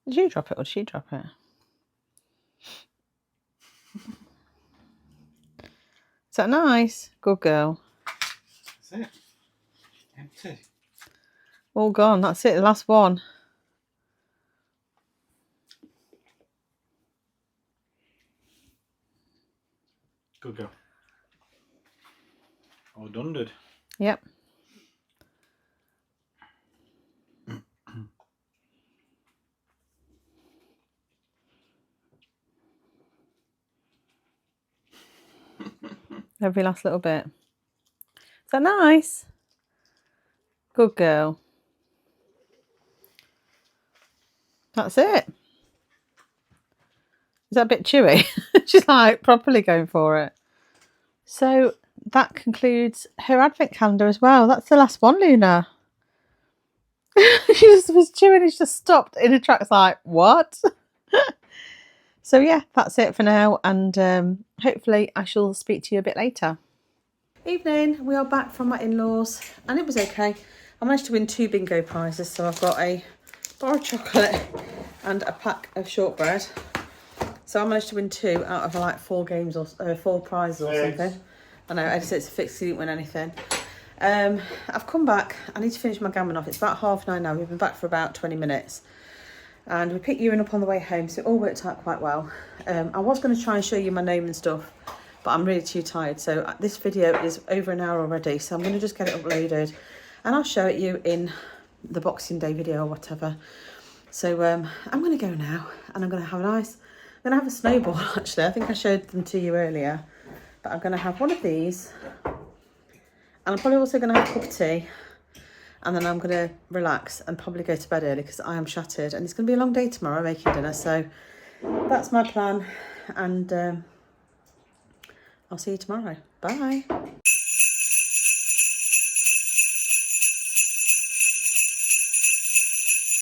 Did you drop it or did she drop it? Is that nice? Good girl. That's it. Empty. All gone. That's it. The last one. Good girl. All done, did. Yep. Every last little bit. Is that nice? Good girl. That's it. Is that a bit chewy? She's like properly going for it. So that concludes her advent calendar as well. That's the last one, Luna. She just was chewing and she just stopped in her tracks like, what? So yeah, that's it for now, and hopefully I shall speak to you a bit later. Evening, we are back from my in-laws and it was okay. I managed to win 2 bingo prizes, so I've got a bar of chocolate and a pack of shortbread. So I managed to win 2 out of like 4 games or 4 prizes or something. I know, I just said it's a fix, you didn't win anything. I've come back, I need to finish my gammon off. It's about 9:30 now, we've been back for about 20 minutes. And we picked Ewan up on the way home, so it all worked out quite well. I was going to try and show you my gnome and stuff, but I'm really too tired. So this video is over an hour already, so I'm going to just get it uploaded and I'll show it you in the Boxing Day video or whatever. So I'm going to go now and I'm going to have I'm going to have a snowball actually. I think I showed them to you earlier, but I'm going to have one of these and I'm probably also going to have a cup of tea. And then I'm going to relax and probably go to bed early because I am shattered. And it's going to be a long day tomorrow making dinner. So that's my plan. And I'll see you tomorrow. Bye.